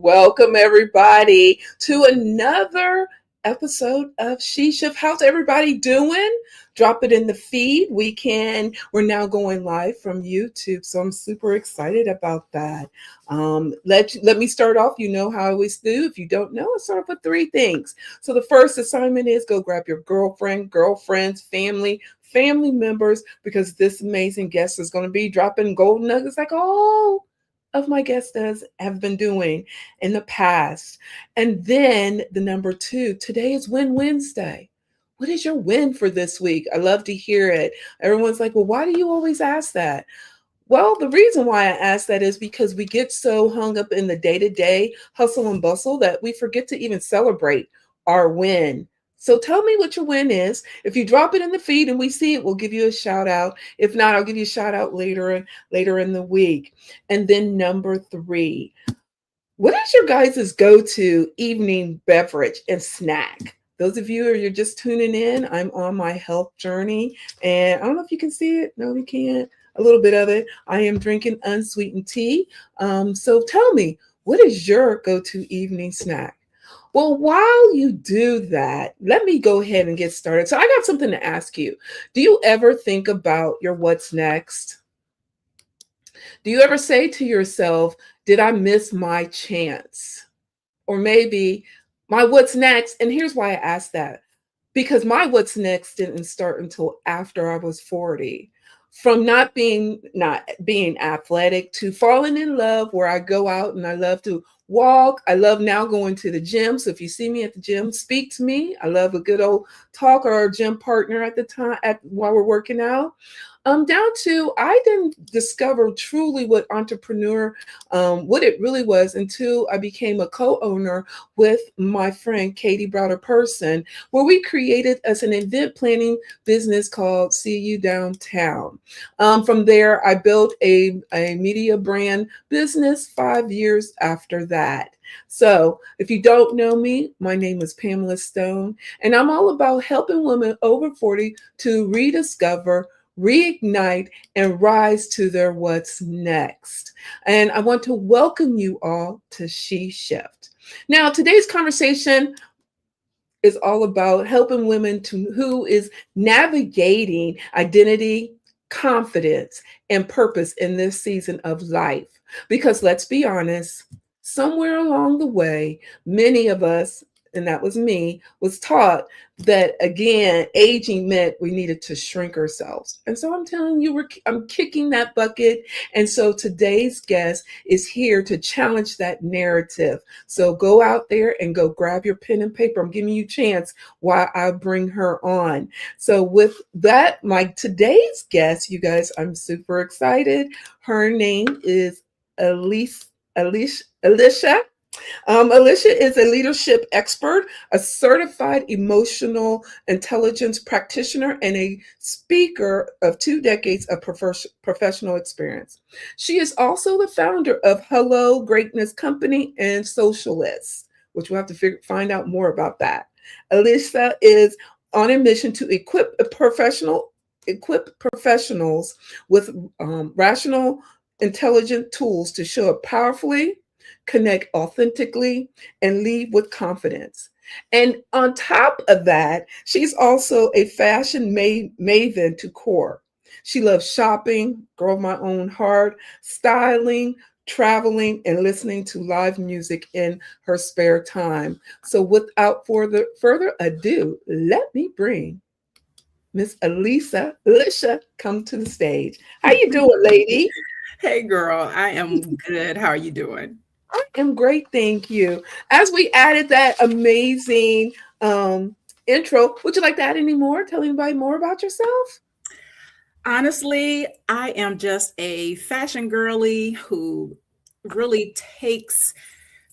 Welcome everybody to another episode of She Shift. How's everybody doing? Drop it in the feed. We're now going live from YouTube, so I'm super excited about that. Let me start off. You know how I always do. If you don't know, I start off with three things. So the first assignment is go grab your girlfriends, family members, because this amazing guest is going to be dropping golden nuggets like all of my guests have been doing in the past. And then the number two, today is Win Wednesday. What is your win for this week? I love to hear it. Everyone's like, well, why do you always ask that? Well, the reason why I ask that is because we get so hung up in the day-to-day hustle and bustle that we forget to even celebrate our win. So tell me what your win is. If you drop it in the feed and we see it, we'll give you a shout out. If not, I'll give you a shout out later in the week. And then number three, what is your guys' go-to evening beverage and snack? Those of you you're just tuning in, I'm on my health journey. And I don't know if you can see it. No, you can't. A little bit of it. I am drinking unsweetened tea. So tell me, what is your go-to evening snack? Well, while you do that, let me go ahead and get started. So I got something to ask you. Do you ever think about your what's next? Do you ever say to yourself, did I miss my chance? Or maybe my what's next, and here's why I asked that. Because my what's next didn't start until after I was 40. From not being athletic to falling in love, where I go out and I love to walk. I love now going to the gym. So if you see me at the gym, speak to me. I love a good old talk or a gym partner at the time while we're working out. Down to I didn't discover truly what entrepreneur, what it really was until I became a co-owner with my friend Katie Browder Person, where we created as an event planning business called See You Downtown. From there, I built a media brand business 5 years after that. So if you don't know me, my name is Pamela Stone, and I'm all about helping women over 40 to rediscover, reignite, and rise to their what's next. And I want to welcome you all to She Shift. Now, today's conversation is all about helping women who is navigating identity, confidence, and purpose in this season of life. Because let's be honest, somewhere along the way, many of us, and that was me, was taught that, again, aging meant we needed to shrink ourselves. And so I'm telling you, I'm kicking that bucket. And so today's guest is here to challenge that narrative. So go out there and go grab your pen and paper. I'm giving you a chance while I bring her on. So with that, my today's guest, you guys, I'm super excited. Her name is Alicia. Alicia is a leadership expert, a certified emotional intelligence practitioner, and a speaker of 2 decades of professional experience. She is also the founder of Hello Greatness Company and Socialists, which we'll have to find out more about that. Alicia is on a mission to equip professionals with rational, intelligent tools to show up powerfully, connect authentically, and lead with confidence. And on top of that, she's also a fashion maven to core. She loves shopping, girl of my own heart, styling, traveling, and listening to live music in her spare time. So without further ado, let me bring Miss Alicia, come to the stage. How you doing, lady? Hey girl, I am good. How are you doing? I am great, thank you. As we added that amazing intro, would you like to add any more? Tell anybody more about yourself? Honestly, I am just a fashion girly who really takes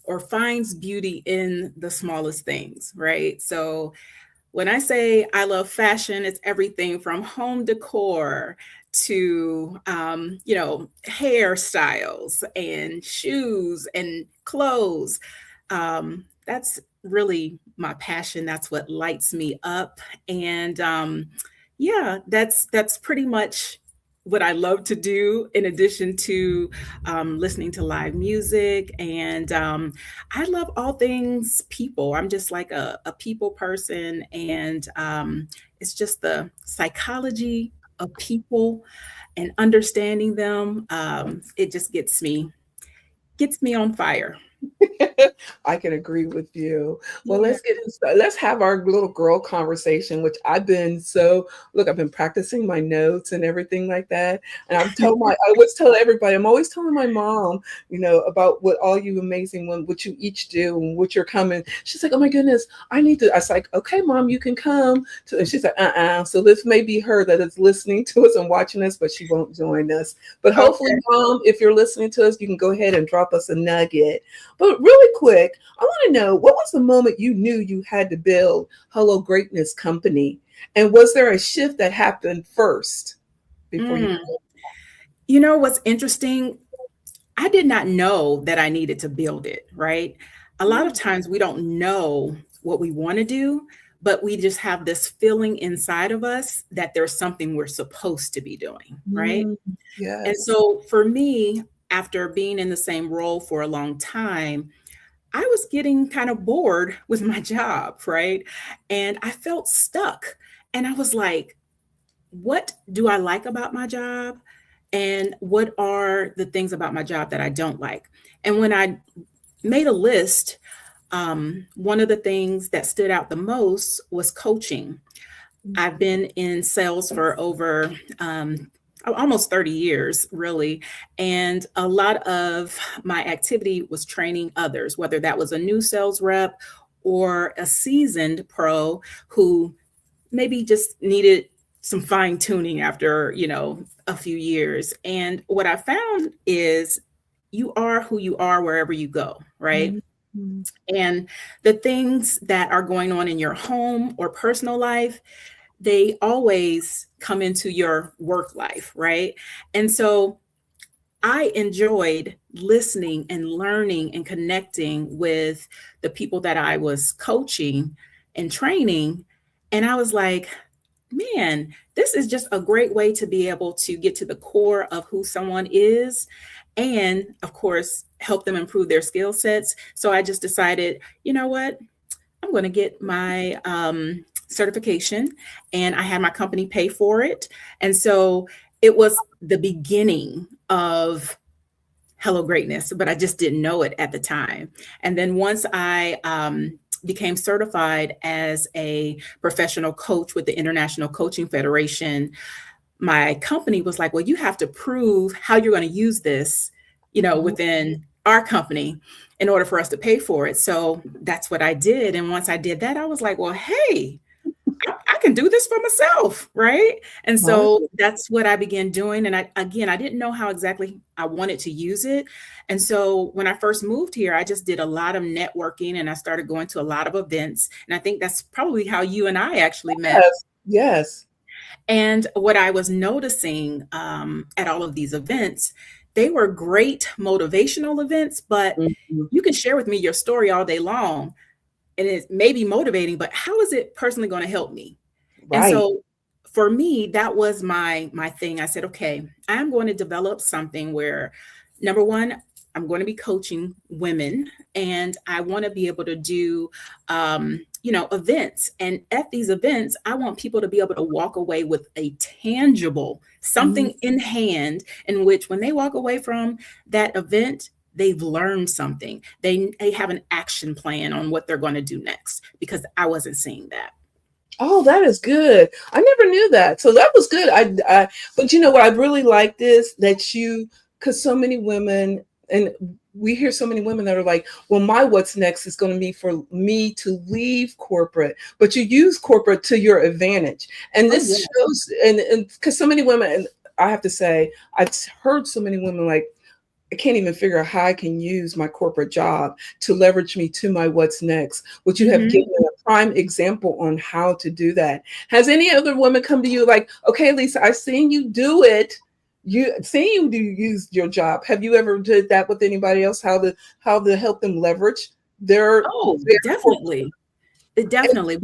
or finds beauty in the smallest things, right? So when I say I love fashion, it's everything from home decor to, hairstyles and shoes and clothes. That's really my passion. That's what lights me up. And yeah, that's pretty much what I love to do in addition to listening to live music. And I love all things people. I'm just like a people person. And it's just the psychology of people and understanding them. It just gets me on fire. I can agree with you. Well, Yeah. let's have our little girl conversation, which I've been practicing my notes and everything like that. And I always tell everybody, I'm always telling my mom, about what all you amazing one, what you each do and what you're coming. She's like, oh my goodness, I need to. I was like, okay, mom, you can come. And she's like, So this may be her that is listening to us and watching us, but she won't join us. But hopefully, Okay. mom, if you're listening to us, you can go ahead and drop us a nugget. But really quick, I want to know, what was the moment you knew you had to build Hello Greatness Company? And was there a shift that happened first before you? Mm. You know what's interesting? I did not know that I needed to build it, right? A lot of times we don't know what we want to do, but we just have this feeling inside of us that there's something we're supposed to be doing, right? Mm, And yes. so for me, after being in the same role for a long time, I was getting kind of bored with my job, right? And I felt stuck. And I was like, what do I like about my job? And what are the things about my job that I don't like? And when I made a list, one of the things that stood out the most was coaching. I've been in sales for over almost 30 years, really. And a lot of my activity was training others, whether that was a new sales rep or a seasoned pro who maybe just needed some fine tuning after, a few years. And what I found is you are who you are wherever you go, right? Mm, mm, And the things that are going on in your home or personal life, they always come into your work life, right? And so I enjoyed listening and learning and connecting with the people that I was coaching and training. And I was like, man, this is just a great way to be able to get to the core of who someone is and, of course, help them improve their skill sets. So I just decided, you know what? I'm going to get my certification, and I had my company pay for it. And so it was the beginning of Hello Greatness, but I just didn't know it at the time. And then once I became certified as a professional coach with the International Coaching Federation, my company was like, well, you have to prove how you're going to use this, mm. within our company in order for us to pay for it. So that's what I did. And once I did that, I was like, well, hey, I can do this for myself, right? And Right. so that's what I began doing. And I didn't know how exactly I wanted to use it. And so when I first moved here, I just did a lot of networking and I started going to a lot of events. And I think that's probably how you and I actually met. Yes. Yes. And what I was noticing at all of these events, they were great motivational events, but Mhm. you can share with me your story all day long and it may be motivating, but how is it personally going to help me? And Right. so for me, that was my thing. I said, okay, I'm going to develop something where number one, I'm going to be coaching women and I want to be able to do events. And at these events, I want people to be able to walk away with a tangible Mm. something in hand in which when they walk away from that event, they've learned something. They have an action plan on what they're going to do next because I wasn't seeing that. Oh, that is good. I never knew that. So that was good. But you know what I really liked is that because so many women, and we hear so many women that are like, well, my what's next is going to be for me to leave corporate, but you use corporate to your advantage. And Oh this yeah. shows, and because so many women, and I have to say, I've heard so many women like, I can't even figure out how I can use my corporate job to leverage me to my what's next. Would you have Mhm. given a prime example on how to do that? Has any other woman come to you like, okay, Lisa, I've seen you do it. You seen you do use your job. Have you ever did that with anybody else? How to help them leverage Oh, their corporate? definitely. Definitely,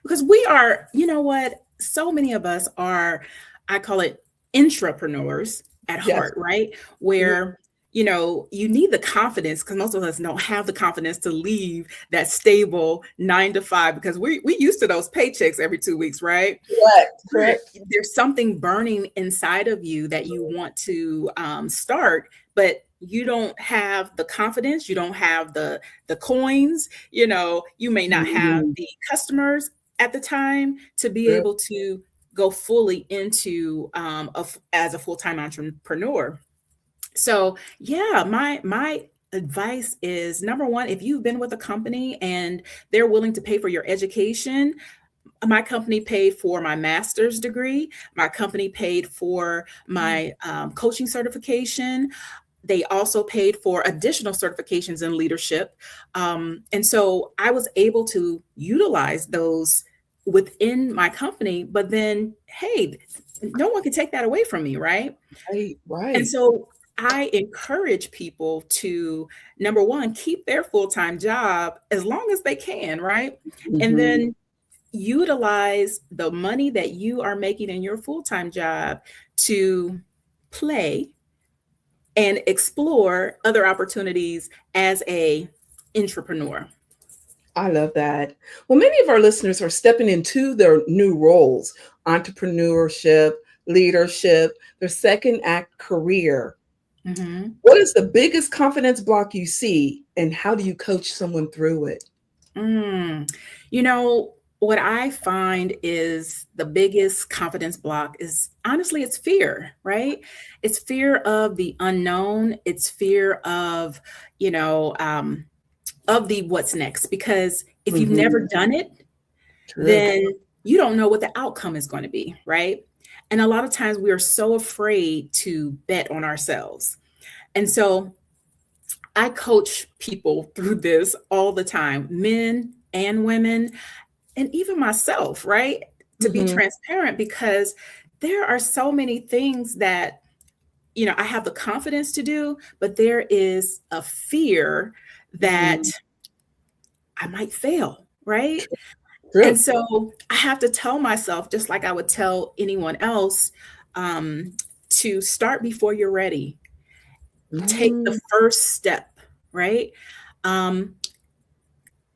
because we are, you know what? So many of us are, I call it intrapreneurs at Yes. heart, right? Mhm. Where you need the confidence, because most of us don't have the confidence to leave that stable 9 to 5, because we used to those paychecks every 2 weeks, right? Correct. There- Correct. There's something burning inside of you that you want to start, but you don't have the confidence, you don't have the coins, you may not have Mhm. the customers at the time to be True. able to go fully into as a full-time entrepreneur. So yeah, my advice is, number one, if you've been with a company and they're willing to pay for your education. My company paid for my master's degree. My company paid for my coaching certification. They also paid for additional certifications in leadership. And so I was able to utilize those within my company, but then, hey, no one can take that away from me, right? Right. And Right. so I encourage people to, number one, keep their full time job as long as they can, right? And Mhm. then utilize the money that you are making in your full time job to play and explore other opportunities as a entrepreneur. I love that. Well, many of our listeners are stepping into their new roles, entrepreneurship, leadership, their second act career. Mhm. What is the biggest confidence block you see, and how do you coach someone through it? Mm. You know, what I find is the biggest confidence block is, honestly, it's fear, right? It's fear of the unknown. It's fear you know, um, of the what's next. Because if you've never Mhm. done it, True. then you don't know what the outcome is going to be, right? And a lot of times we are so afraid to bet on ourselves. And so I coach people through this all the time, men and women, and even myself, right? To be Mhm. transparent, because there are so many things that, I have the confidence to do, but there is a fear that Mm. I might fail, right? And True. so I have to tell myself, just like I would tell anyone else, um, to start before you're ready. Take the Mm. first step, right? Um,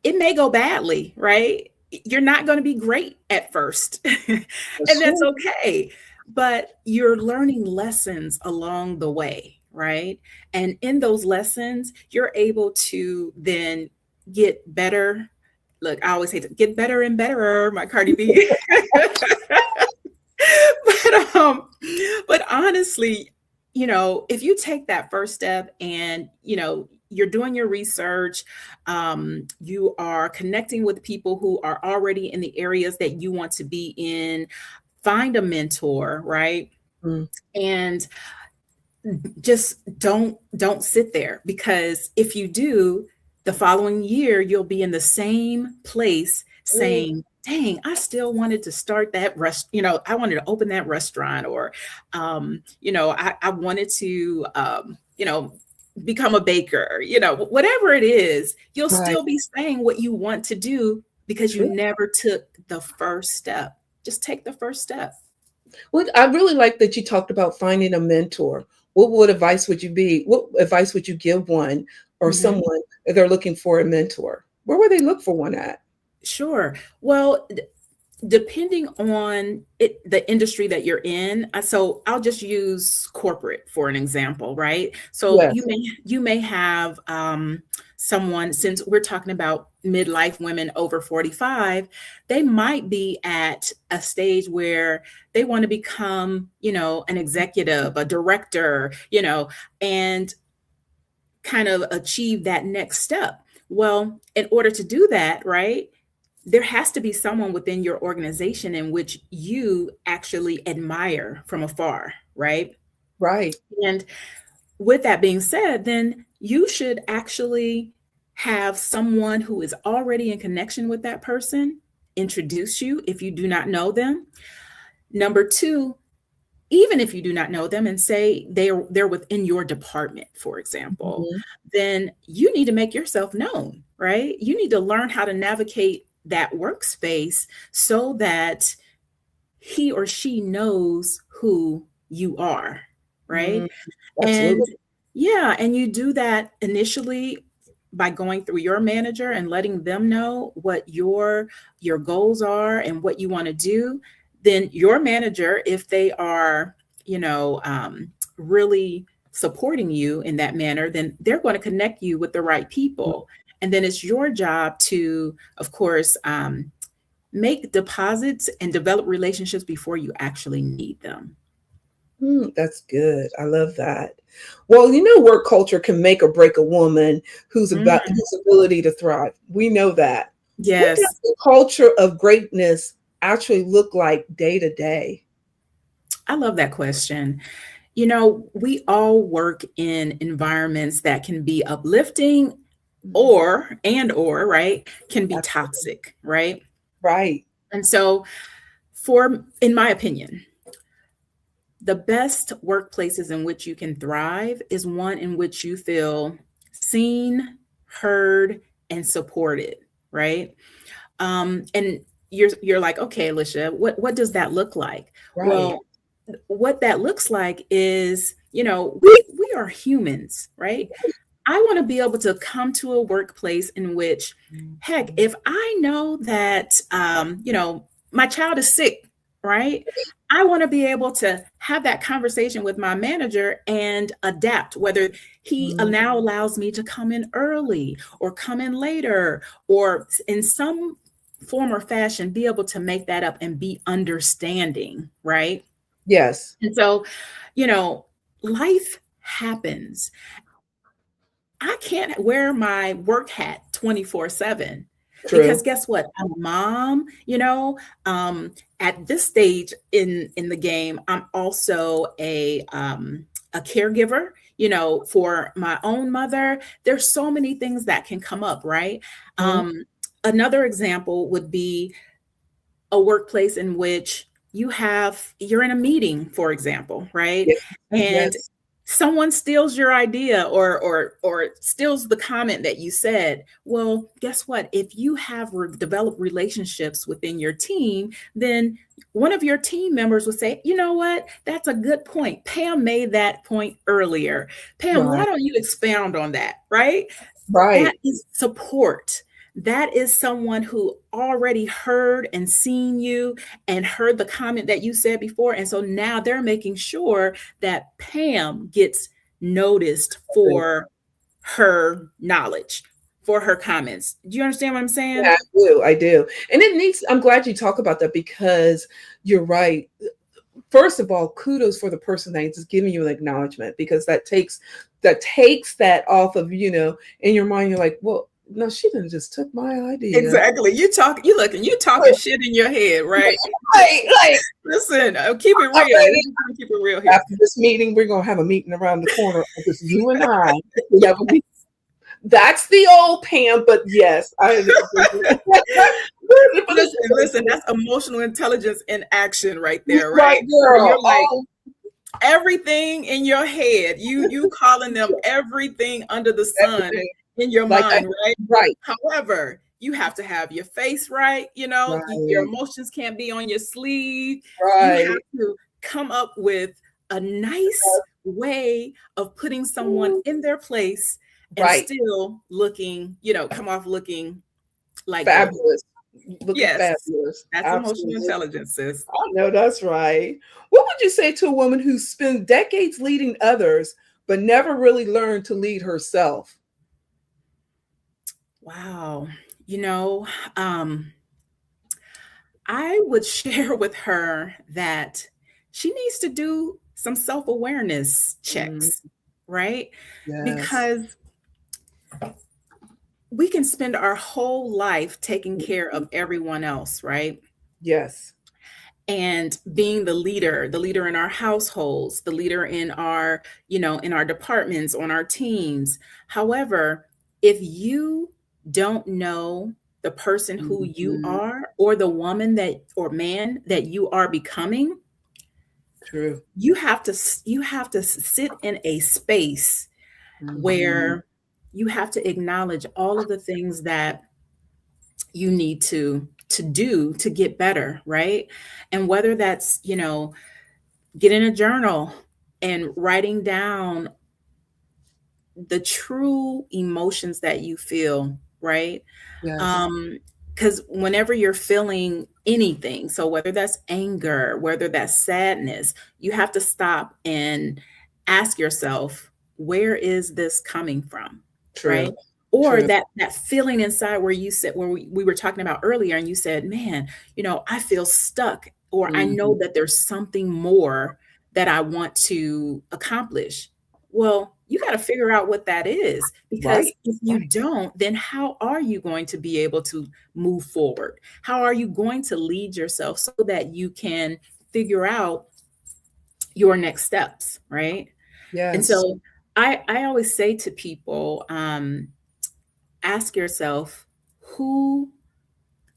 it may go badly, right? You're not going to be great at first, That's and that's true. okay. But you're learning lessons along the way, right? And in those lessons, you're able to then get better. Look, I always say to get better and better, my Cardi B. but but honestly, if you take that first step and you're doing your research, you are connecting with people who are already in the areas that you want to be in, find a mentor, right? Mm. And just don't sit there, because if you do, the following year you'll be in the same place Mm. saying, dang, I still wanted to start that I wanted to open that restaurant, or I wanted to become a baker, whatever it is, you'll Right. still be saying what you want to do because you True. never took the first step. Just take the first step. Well, I really like that you talked about finding a mentor. What advice would you give one or Mhm. someone if they're looking for a mentor? Where would they look for one at? Sure. Well, depending on the industry that you're in, so I'll just use corporate for an example, right? So you Yes. may you may have someone, since we're talking about midlife women over 45, they might be at a stage where they want to become, an executive, a director, and kind of achieve that next step. Well, in order to do that, right, there has to be someone within your organization in which you actually admire from afar, right? Right. And with that being said, then you should actually have someone who is already in connection with that person introduce you if you do not know them. Number two, even if you do not know them and say they're within your department, for example, Mhm. then you need to make yourself known, right? You need to learn how to navigate that workspace so that he or she knows who you are, right? Mm, And absolutely. yeah, and you do that initially by going through your manager and letting them know what your goals are and what you want to do. Then your manager, if they are, you know, really supporting you in that manner, then they're going to connect you with the right people. And then it's your job to, of course, make deposits and develop relationships before you actually need them. That's good. I love that. Well, you know, work culture can make or break a woman who's about Mm, whose ability to thrive. We know that. What yes. does the culture of greatness actually look like day to day? I love that question. You know, we all work in environments that can be uplifting Mhm. or, right, can be Absolutely. toxic, right? Right. And so for in my opinion, the best workplaces in which you can thrive is one in which you feel seen, heard, and supported, right? And you're like, okay, Alicia, what does that look like? Right. Well, what that looks like is, we are humans, right? I want to be able to come to a workplace in which, heck, Mhm. if I know that, my child is sick, right? I want to be able to have that conversation with my manager and adapt, whether he Mhm. now allows me to come in early or come in later, or in some form or fashion, be able to make that up and be understanding, right? Yes. And so, you know, life happens. I can't wear my work hat 24/7 because True. guess what? I'm a mom, at this stage in the game, I'm also a caregiver, for my own mother. There's so many things that can come up, right? Mhm. Um, Another example would be a workplace in which you're in a meeting, for example, right? Yes. And Yes. someone steals your idea or steals the comment that you said. Well, guess what? If you have developed relationships within your team, then one of your team members would say, you know what? That's a good point. Pam made that point earlier. Pam, why Right. don't you expound on that? Right? That Right. is support. That is someone who already heard and seen you and heard the comment that you said before. And so now they're making sure that Pam gets noticed Agree. for her knowledge, for her comments. Do you understand what I'm Yeah, saying? I do. I do. And it needs, I'm glad you talk about that because you're right. First of all, kudos for the person that is giving you an acknowledgement because that takes that off of, in your mind, you're like, well, no, she didn't just took my idea. Exactly. You talking shit in your head, right? Like, Listen, keep it all real. right, We're just gonna keep it real here. after this meeting, we're gonna have a meeting around the corner. Just you and I. That would be That's the old Pam, but yes, I Listen, that's emotional intelligence in action right there, right, right? Where girl. you're like, Oh, everything in your head, you calling them everything under the sun everything. in your Like I mind, right? right, However, you have to have your face right, your right, emotions can't be on your sleeve. You have right. to come up with a nice way of putting someone in their place and Right. still looking, come off looking like gold. Fabulous. Looking Yes, fabulous. that's emotional Absolutely. intelligence, sis. I know that's right. What would you say to a woman who spent decades leading others but never really learned to lead herself? Wow. You know, um, I would share with her that she needs to do some self awareness Mm, checks, right? yes. Because we can spend our whole life taking care of everyone else, right? Yes. And being the leader in our households, the leader in our, in our departments, on our teams. However, if you don't know the person who you Mhm. are or the woman that or man that you are becoming, True. you have to sit in a space Mhm. where you have to acknowledge all of the things that you need to do to get better, right? And whether that's, get in a journal and writing down the true emotions that you feel, right? Yes. Um, because whenever you're feeling anything, so whether that's anger, whether that's sadness, you have to stop and ask yourself, where is this coming from? True. Right? Or True. that feeling inside where you said, where we were talking about earlier, and you said, man, I feel stuck, or I Mhm. know that there's something more that I want to accomplish. Well, you got to figure out what that is, because Right. if you Right. don't, then how are you going to be able to move forward? How are you going to lead yourself so that you can figure out your next steps, right? And Yes. so I always say to people, ask yourself, who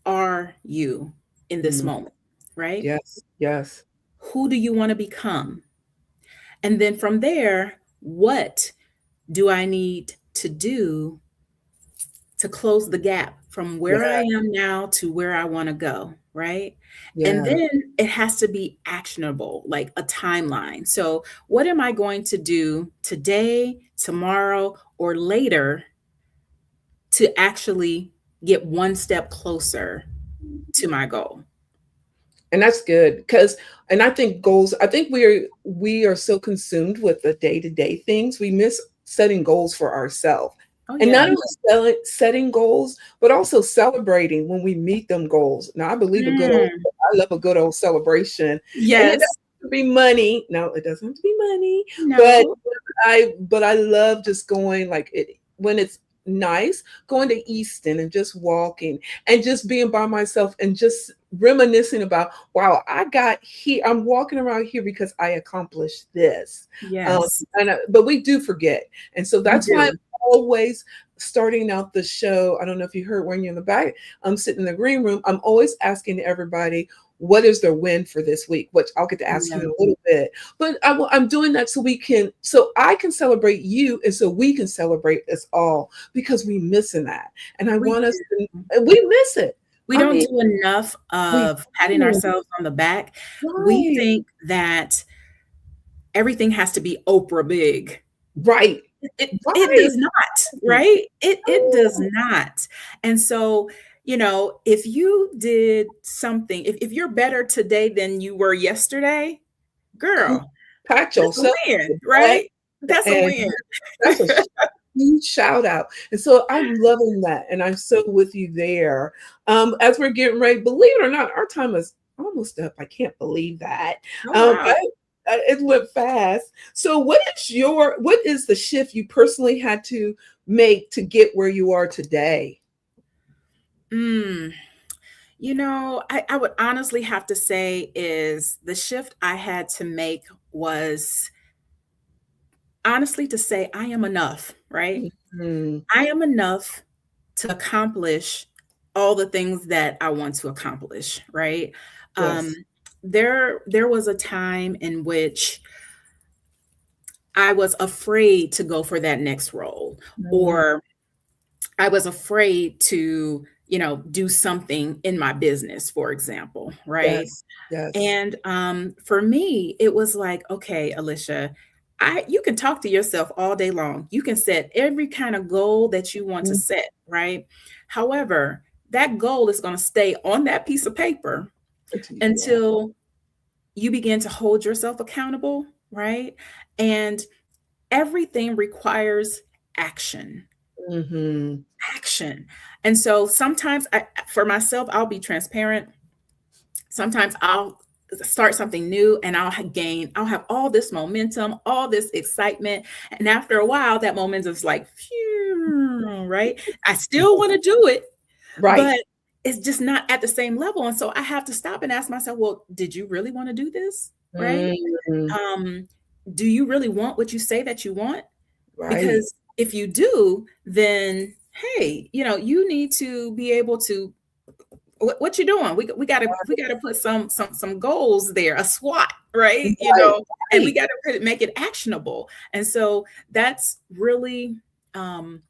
are you in this Mm. moment, right? Yes. Yes. Who do you want to become? And then from there, what do I need to do to close the gap from where I Yeah. am now to where I want to go, right? And Yeah. then it has to be actionable, like a timeline. So, what am I going to do today, tomorrow, or later to actually get one step closer to my goal? And that's good because, and I think goals, I think we are so consumed with the day-to-day things, we miss setting goals for ourselves. Oh, And not yeah. only setting goals, but also celebrating when we meet them goals. Now, Mm, I love a good old celebration. And it yes. doesn't have to be money. No, it doesn't have to be money, but No. I love just going like it when it's nice, going to Easton and just walking and just being by myself and just reminiscing about, wow, I got here. I'm walking around here because I accomplished this. Yes, But we do forget. And so we that's why I'm do. always starting out the show. I don't know if you heard when you're in the back, I'm sitting in the green room. I'm always asking everybody, what is their win for this week? Which I'll get to ask you Yeah, in a little bit. But I'm doing that so I can celebrate you and so we can celebrate us all because we missing that. And I we want us do. to, we miss it. We I don't mean, do enough we of patting do. ourselves on the back. We Right. think that everything has to be Oprah big. Right. It Right. does not, right? It does not. And so, if you did something, if you're better today than you were yesterday, girl, Pat that's a yourself win, on the back, right? That's a and win. that's a huge shout out. And so I'm loving that, and I'm so with you there. As we're getting ready, believe it or not, our time is almost up. I can't believe that. Oh, Um, wow. I, it went fast. So, what is the shift you personally had to make to get where you are today? Mm. I would honestly have to say is the shift I had to make was honestly to say I am enough, right? Mhm. I am enough to accomplish all the things that I want to accomplish, right? Um, Yes. there was a time in which I was afraid to go for that next role, Mhm. or I was afraid to, do something in my business, for example, right? Yes. Yes. And for me, it was like, okay, Alicia, you can talk to yourself all day long. You can set every kind of goal that you want to Mhm. set, right? However, that goal is going to stay on that piece of paper Until you do it. until you begin to hold yourself accountable, right? And everything requires action. Mhm. Action. And so sometimes for myself, I'll be transparent. Sometimes I'll start something new and I'll have all this momentum, all this excitement. And after a while, that momentum is like, phew, right? I still want to do it, Right. but it's just not at the same level. And so I have to stop and ask myself, well, did you really want to do this? Right? Mhm. Um, do you really want what you say that you want? Right. Because if you do, then hey, you need to be able to what you doing? We gotta put some goals there, a SWOT, right? Right. And we Right. gotta make it actionable. And so that's really, um,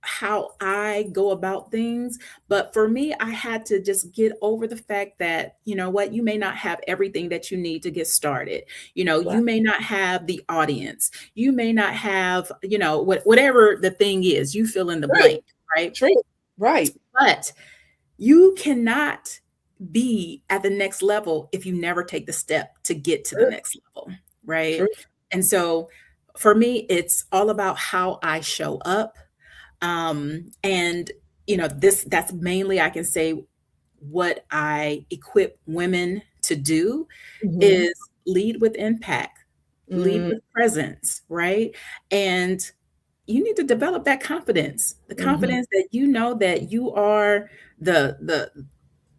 how I go about things. But for me, I had to just get over the fact that, you know what, you may not have everything that you need to get started. You know, Right. you may not have the audience. You may not have, you know, whatever the thing is, you fill in the True. blank, right? True. Right. But you cannot be at the next level if you never take the step to get to the True. next level, right? True. And so for me, it's all about how I show up. And you know, that's mainly, I can say, what I equip women to do Hmm. is lead with impact, lead Mm-hmm. with presence, right? And you need to develop that confidence, the confidence that you know that you are the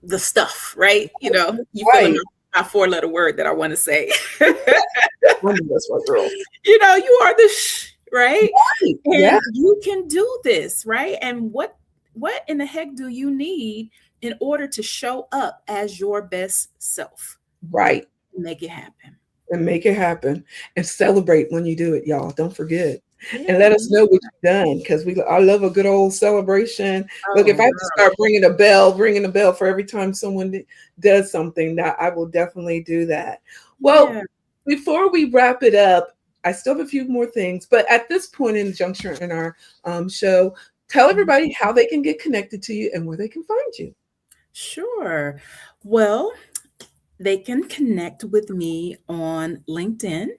the stuff, right? You know, you fill in Right. my four-letter word that I want to say. One of us, my girl. You know, you are the right? Right. Yeah. And you can do this, right? And what in the heck do you need in order to show up as your best self? Right. Make it happen. And make it happen and celebrate when you do it, y'all. Don't forget. And Yeah. let us know what you've done because I love a good old celebration. Look, if Oh, I have to girl. start ringing a bell for every time someone does something, that I will definitely do that. Well, Yeah. before we wrap it up, I still have a few more things, but at this point in the juncture in our show, tell everybody how they can get connected to you and where they can find you. Sure. Well, they can connect with me on LinkedIn.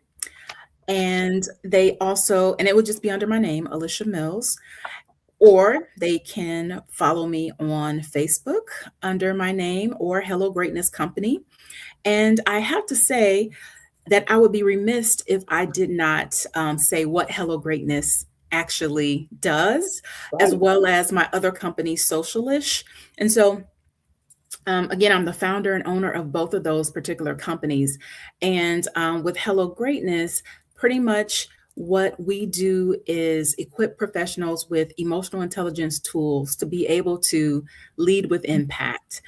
And they also, and it would just be under my name, Alicia Mills, or they can follow me on Facebook under my name or Hello Greatness Company. And I have to say that I would be remiss if I did not say what Hello Greatness actually does, as Right. well as my other company, Socialish. And so, again, I'm the founder and owner of both of those particular companies. And with Hello Greatness, pretty much what we do is equip professionals with emotional intelligence tools to be able to lead with impact,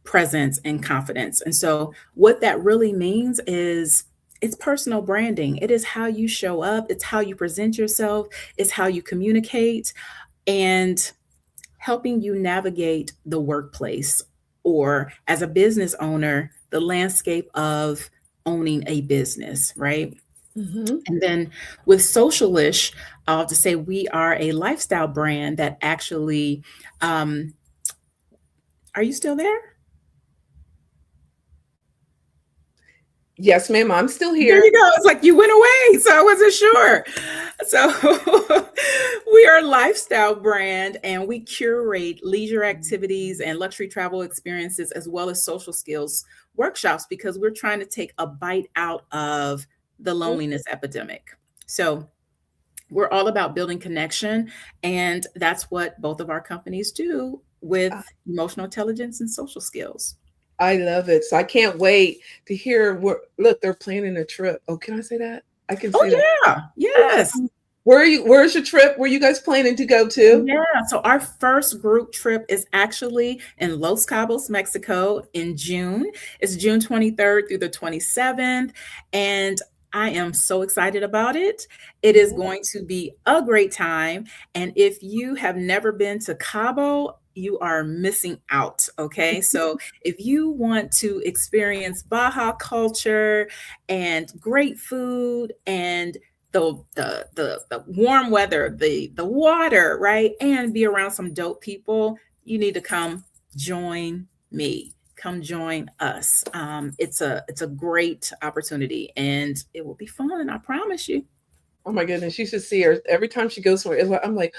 presence, and confidence. And so, what that really means is it's personal branding. It is how you show up, it's how you present yourself, it's how you communicate, and helping you navigate the workplace or as a business owner, the landscape of owning a business, right? Mm-hmm. And then with Socialish, I'll have to say we are a lifestyle brand that actually, um, are you still there? Yes, ma'am. I'm still There here. you go. It's like you went away, so I wasn't sure. So we are a lifestyle brand and we curate leisure activities and luxury travel experiences as well as social skills workshops because we're trying to take a bite out of the loneliness epidemic. So we're all about building connection and that's what both of our companies do with emotional intelligence and social skills. I love it. So I can't wait to hear look, they're planning a trip. Oh, can I say that? I can Oh say that. yeah. Yes. Where are you? Where's your trip? Where are you guys planning to go to? Yeah, so our first group trip is actually in Los Cabos, Mexico in June. It's June 23rd through the 27th, and I am so excited about it. It is Mhm. going to be a great time, and if you have never been to Cabo, you are missing out, okay? So if you want to experience Baja culture and great food and the warm weather, the water, right? And be around some dope people, you need to come join me. Come join us. It's a great opportunity and it will be fun. I promise you. Oh my goodness, you should see her every time she goes somewhere. I'm like,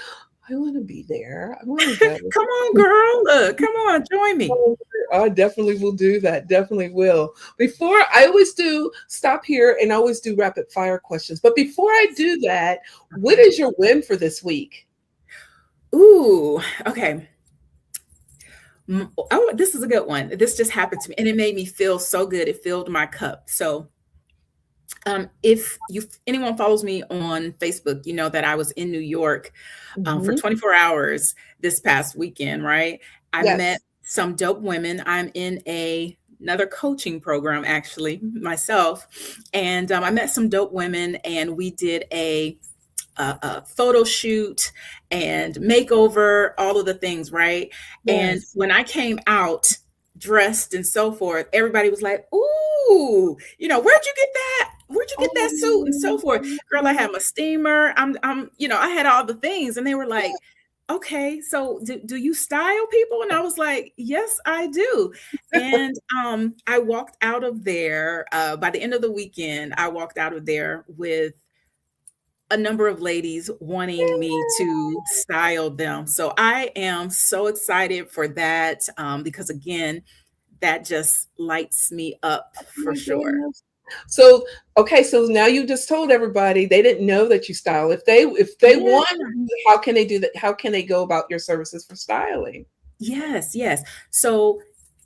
I want to be there. I want to go. Come on, girl. Look, come on, join me. Oh, I definitely will do that. Definitely will. Before I always do stop here and I always do rapid fire questions. But before I do that, what Okay. is your win for this week? Ooh, okay. Oh, this is a good one. This just happened to me and it made me feel so good. It filled my cup. So if anyone follows me on Facebook, you know that I was in New York for Hmm. 24 hours this past weekend, right? I met Yes. some dope women. I'm in another coaching program actually myself, and I met some dope women, and we did a a photo shoot and makeover, all of the things, right? And Yes. when I came out dressed and so forth, everybody was like, "Ooh, where'd you get that? Where'd you get that suit?" And so forth. Girl, I Oh, had my steamer. I had all the things, and they were like, "Okay, so do you style people?" And I was like, "Yes, I do." And I walked out of there. By the end of the weekend, I walked out of there with a number of ladies wanting me to style them. So I am so excited for that, because again, that just lights me up oh for my sure. goodness. So, okay, so now you just told everybody they didn't know that you style. If they Yeah. want, how can they do that? How can they go about your services for styling? Yes, yes. So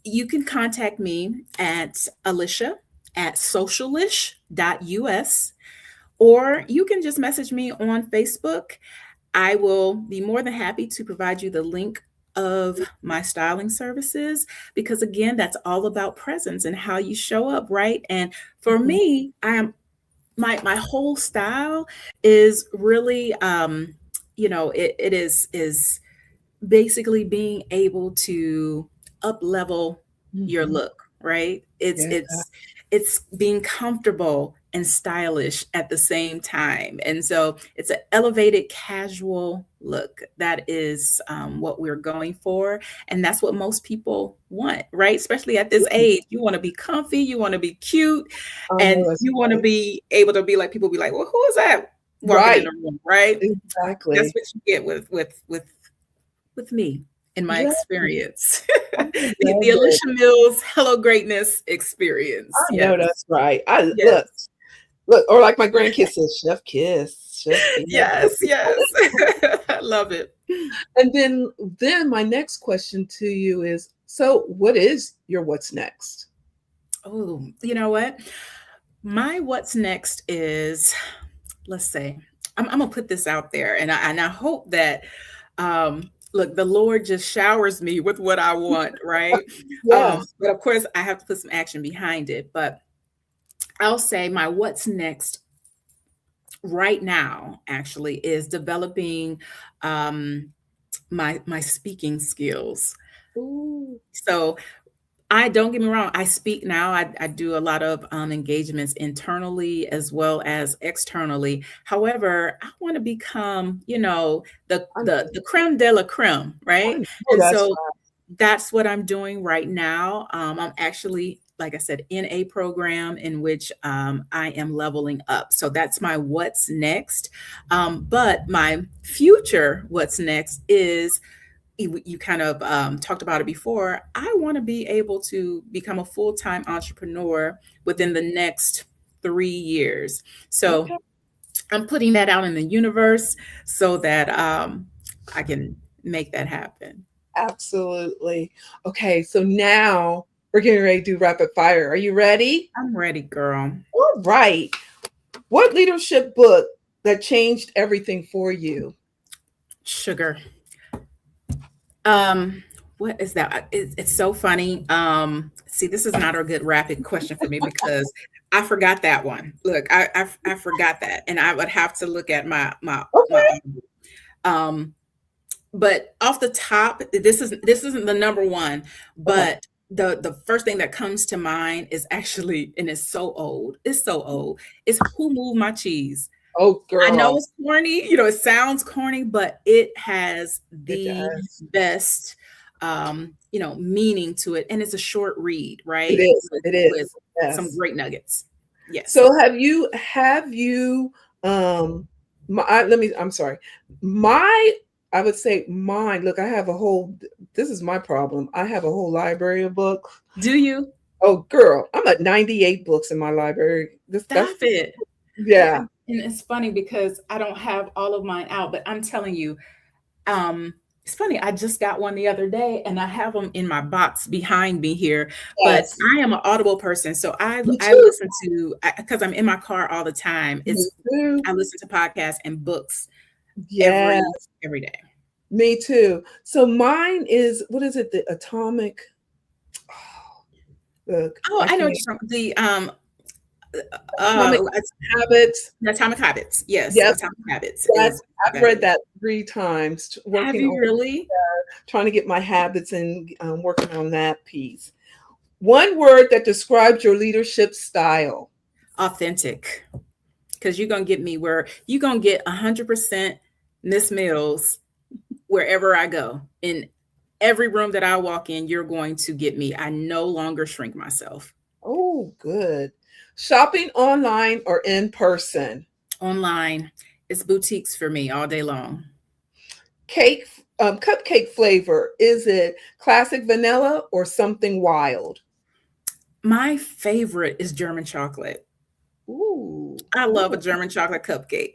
you can contact me at Alicia at socialish.us, or you can just message me on Facebook. I will be more than happy to provide you the link of my styling services, because again, that's all about presence and how you show up, right? And for Mhm. me, I am my whole style is really it is basically being able to up level your Mhm. look, right? it's Yeah. it's it's being comfortable and stylish at the same time, and so it's an elevated casual look. That is what we're going for, and that's what most people want, right? Especially at this Yeah. age, you want to be comfy, you want to be cute, I and know that's you want to right. be able to be like, people be like, well, who is that walking in Right. the room, right? That's Exactly. what you get with me in my Yeah. experience. I The love it. Alicia Mills Hello Greatness experience. I Yes. know that's right. I look, Yes. look, or like my grandkids said, Chef Kiss, Chef Kiss. Yes, yes. I love it. And then my next question to you is, so what is your what's next? Oh, you know what? My what's next is, let's say, I'm gonna put this out there, and I hope that look, the Lord just showers me with what I want, right? Yes. But of course I have to put some action behind it. But I'll say my what's next right now actually is developing my speaking skills. Ooh, So I don't get me wrong, I speak now. I do a lot of engagements internally as well as externally. However, I want to become, the I the the creme de la creme, I right? know And that's so that's what I'm doing right now. I'm actually, like I said, in a program in which I am leveling up. So that's my what's next. But my future what's next is, you kind of talked about it before. I want to be able to become a full time entrepreneur within the next 3 years. So okay. I'm putting that out in the universe so that I can make that happen. Absolutely. Okay, so now we're getting ready to do rapid fire. Are you ready? I'm ready, girl. All right. What leadership book that changed everything for you? Sugar. Um, what is that? It's so funny. See, this is not a good rapid question for me because I forgot that one. Look, I forgot that, and I would have to look at my. Okay. Um, but off the top, this isn't the number one, Okay. but the first thing that comes to mind is actually, and it's so old. It's so old. It's Who Moved My Cheese. Oh, I know girl. it's corny, it sounds corny, but it has It the does. best, meaning to it, and it's a short read, It right? is. With It with is. some Yes. great nuggets. Yes. So have you I'm sorry. My I would say mine, look, I have a whole this is my problem. I have a whole library of books. Do you? Oh, girl, I'm at 98 books in my library. That's Stop it. yeah. And it's funny because I don't have all of mine out, but I'm telling you, it's funny. I just got one the other day, and I have them in my box behind me here. But Yes. I am an Audible person, so Me I too. listen to, because I'm in my car all the time. Me It's too. I listen to podcasts and books Yeah, every day. me too. So mine is what is it? The atomic look, Oh, I I know can't what you're talking. The Uh, Habits. Atomic Habits. Yes, Yep, Atomic Habits that is I've read better. that 3 times, Have working you on really? trying to get my habits and working on that piece. One word that describes your leadership style. Authentic. Because you're gonna get me where you're gonna get 100% Miss Mills wherever I go. In every room that I walk in, you're going to get me. I no longer shrink myself. Oh, good. Shopping online or in person. Online, it's boutiques for me all day long. Cake, cupcake flavor. Is it classic vanilla or something wild? My favorite is German chocolate. Ooh, I love a nice. German chocolate cupcake.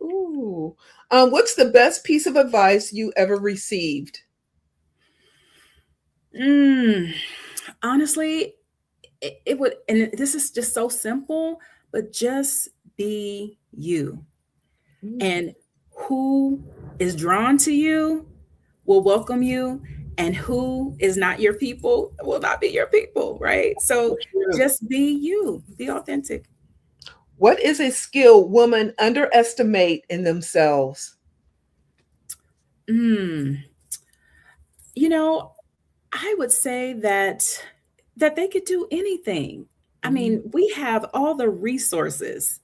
Ooh. What's the best piece of advice you ever received? Mm, honestly, it would, and this is just so simple, but just be you. Mm, And who is drawn to you will welcome you, and who is not your people will not be your people, right? so So true. just be you, be authentic. What is a skill women underestimate in themselves? Mm, you know, I would say that they could do anything. I Mm, mean, we have all the resources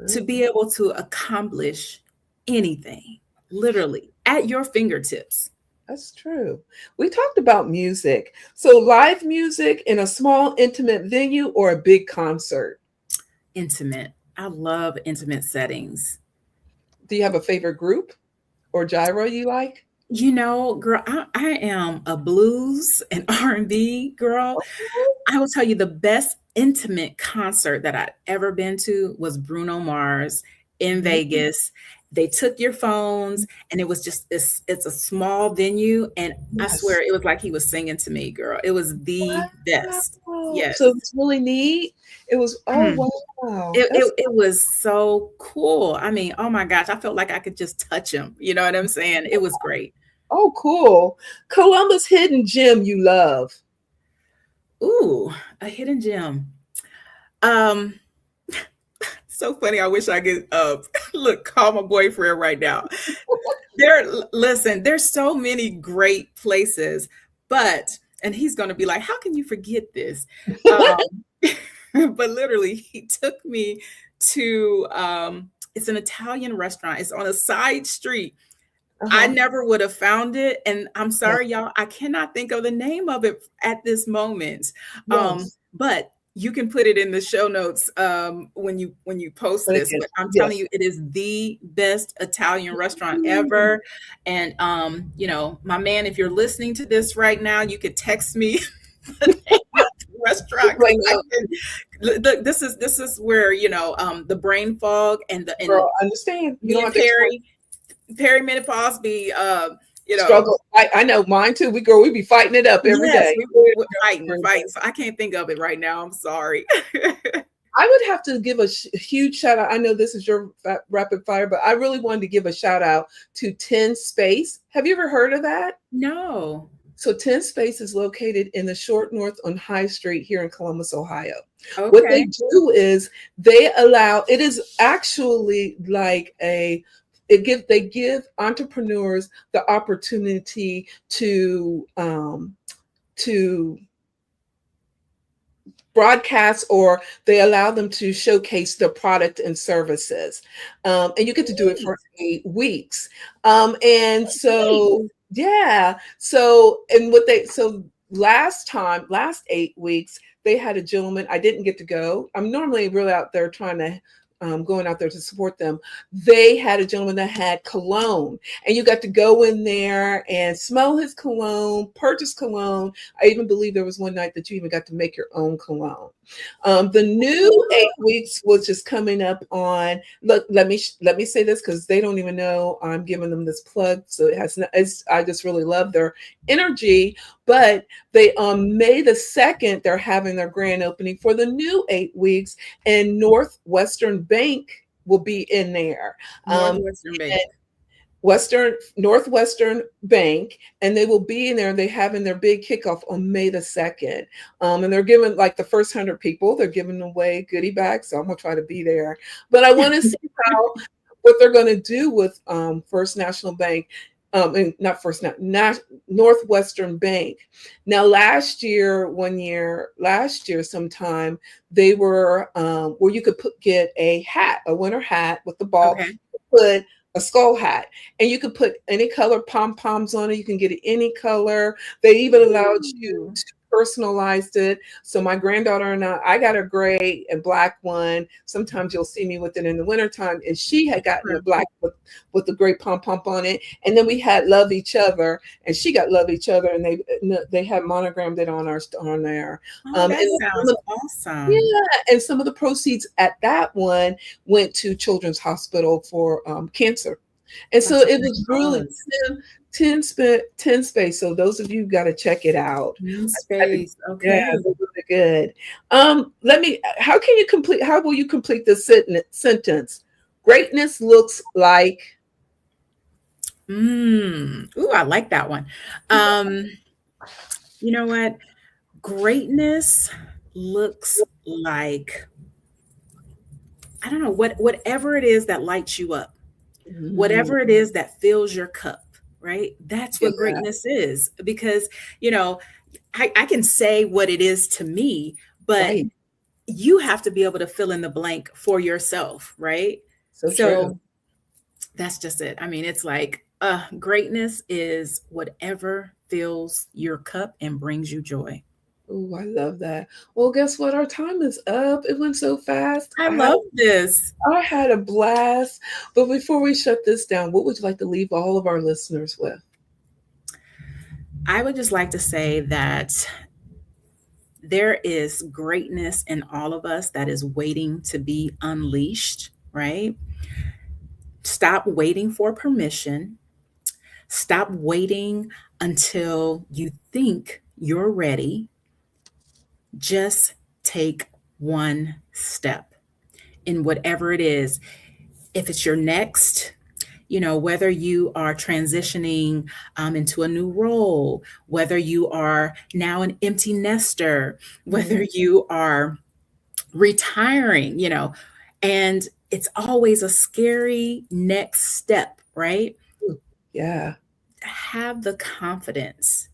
to true. be able to accomplish anything, literally at your fingertips. That's true. We talked about music. So, live music in a small, intimate venue or a big concert? Intimate. I love intimate settings. Do you have a favorite group or genre you like? Girl, I am a blues and R&B girl. Okay. I will tell you the best intimate concert that I'd ever been to was Bruno Mars in Mm, Vegas. They took your phones and it was just it's a small venue, and I yes. swear it was like he was singing to me, girl. It was the best. Wow. Yes. So, it's really neat. It was, oh, Mm. wow. It, That's, it it was so cool. I mean, oh my gosh, I felt like I could just touch him. You know what I'm saying? It was great. oh, cool. Columbus hidden gem you love. Ooh, a hidden gem. Um, so funny. I wish I could look call my boyfriend right now. Listen, there's so many great places, but and he's gonna be like, how can you forget this? Um, but literally he took me to it's an Italian restaurant. It's on a side street. I Uh-huh. never would have found it, and I'm Yeah. sorry, y'all, I cannot think of the name of it at this moment. Yes. But you can put it in the show notes when you post But this. again, But I'm telling yes. you, it is the best Italian restaurant ever. And my man, if you're listening to this right now, you could text me the name of the restaurant because Right I now, can look. This is where the brain fog and the and girl, understand. You me don't and have to explain. perimenopause be Struggle. I know mine too. We be fighting it up every yes, day. we're Every day. fighting. So I can't think of it right now. I'm sorry. I would have to give a huge shout out. I know this is your rapid fire, but I really wanted to give a shout out to 10 Space. Have you ever heard of that? No. So 10 Space is located in the Short North on High Street here in Columbus, Ohio. What they Okay. do is they allow, it is actually like they give entrepreneurs the opportunity to broadcast, or they allow them to showcase their product and services, and you get to do it Neat. for 8 weeks, and Neat. so yeah, so and what they so last 8 weeks they had a gentleman. I didn't get to go. I'm normally really out there trying to going out there to support them. They had a gentleman that had cologne, and you got to go in there and smell his cologne, purchase cologne. I even believe there was one night that you even got to make your own cologne. The new 8 weeks was just coming up on. Look, let me say this because they don't even know I'm giving them this plug. So it has. I just really love their energy. But they May the 2nd, they're having their grand opening for the new 8 weeks, and Northwestern Bank will be in there. Um, Northwestern Bank. Northwestern Bank, and they will be in there. They having their big kickoff on May the 2nd, and they're giving like the first 100 people. They're giving away goodie bags, so I'm gonna try to be there. But I want to see how what they're going to do with First National Bank. And not First, not Northwestern Bank. Now, last year sometime, they were where you could get a hat, a winter hat with the ball, Okay. put a skull hat, and you could put any color pom poms on it. You can get it any color. They even allowed you Ooh. to personalize it. So my granddaughter and I got a gray and black one. Sometimes you'll see me with it in the wintertime, and she had gotten a black with the gray pom pom on it. And then we had Love Each Other, and she got Love Each Other, and they had monogrammed it on there. Oh, that And sounds awesome. yeah, and some of the proceeds at that one went to Children's Hospital for cancer. And so That's a it good was really cause. 10 space. So those of you got to check it out. In I- space. yeah, Okay. they're really good. How will you complete this sentence? Greatness looks like, Ooh, I like that one. You know what? Greatness looks like, I don't know, whatever it is that lights you up, mm, whatever it is that fills your cup, right? That's what yeah, greatness is. Because, you know, I can say what it is to me, but right. you have to be able to fill in the blank for yourself, right? So true. So that's just it. I mean, it's like greatness is whatever fills your cup and brings you joy. Oh, I love that. Well, guess what? Our time is up. It went so fast. I love this. I had a blast. But before we shut this down, what would you like to leave all of our listeners with? I would just like to say that there is greatness in all of us that is waiting to be unleashed, right? Stop waiting for permission. Stop waiting until you think you're ready. Just take one step in whatever it is. If it's your next, you know, whether you are transitioning into a new role, whether you are now an empty nester, whether you are retiring, you know, and it's always a scary next step, right? Yeah. Have the confidence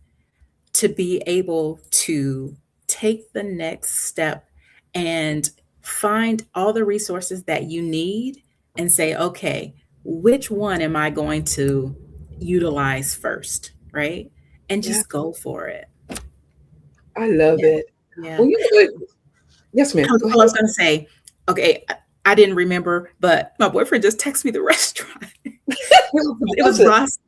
to be able to take the next step and find all the resources that you need and say, okay, which one am I going to utilize first? Right. And Yeah. just go for it. I love Yeah. it. Yeah. Well, you know what? Yes, ma'am. Go I ahead. was going to say, okay, I didn't remember, but my boyfriend just texted me the restaurant. It was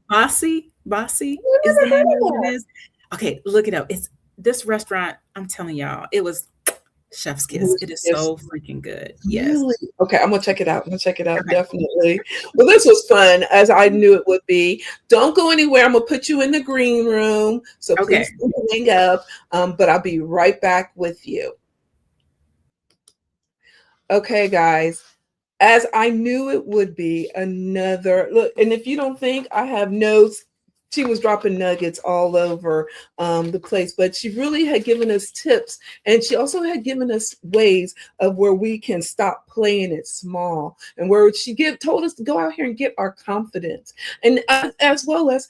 Bossy. Bossy I is the never name heard of of what it that. is. Okay, look it up. It's this restaurant. I'm telling y'all, it was chef's kiss. It is Yes. so freaking good. Yes. Really? Okay, I'm gonna check it out. I'm gonna check it out, Okay. definitely. Well, this was fun, as I knew it would be. Don't go anywhere. I'm gonna put you in the green room, so Okay. please don't hang up. But I'll be right back with you. Okay, guys. As I knew it would be, another look. And if you don't think I have notes, she was dropping nuggets all over the place, but she really had given us tips, and she also had given us ways of where we can stop playing it small, and where told us to go out here and get our confidence, and as well as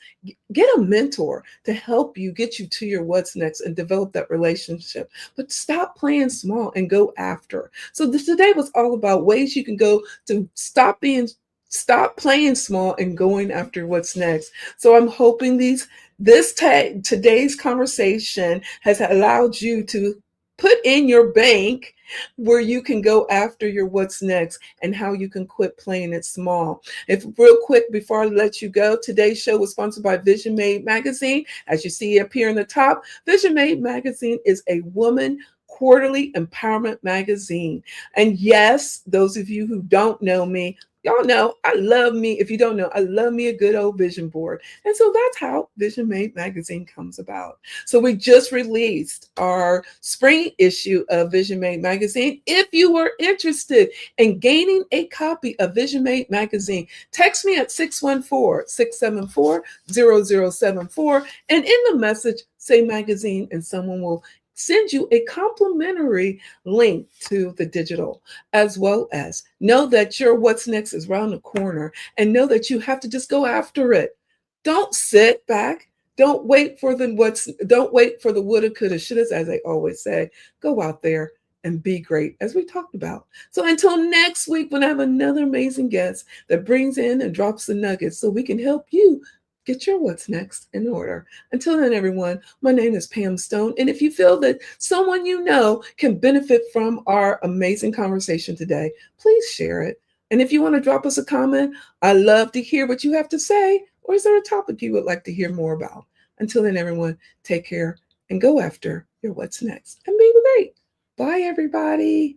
get a mentor to help you get you to your what's next and develop that relationship. But stop playing small and go after. So today was all about ways you can go to stop playing small and going after what's next. So I'm hoping today's conversation has allowed you to put in your bank where you can go after your what's next and how you can quit playing it small. If real quick before I let you go, today's show was sponsored by Vision Made Magazine. As you see up here in the top, Vision Made Magazine is a woman quarterly empowerment magazine. And yes, those of you who don't know me, Y'all know I love me. If you don't know, I love me a good old vision board. And so that's how Vision Made magazine comes about. So we just released our spring issue of Vision Made magazine. If you were interested in gaining a copy of Vision Made magazine, text me at 614-674-0074. And in the message, say magazine, and someone will send you a complimentary link to the digital, as well as know that your what's next is around the corner, and know that you have to just go after it. Don't sit back. Don't wait for the woulda, coulda, shouldas, as they always say. Go out there and be great, as we talked about. So until next week, when I have another amazing guest that brings in and drops the nuggets so we can help you get your what's next in order. Until then, everyone, my name is Pam Stone. And if you feel that someone you know can benefit from our amazing conversation today, please share it. And if you want to drop us a comment, I love to hear what you have to say. Or is there a topic you would like to hear more about? Until then, everyone, take care and go after your what's next and be great. Bye, everybody.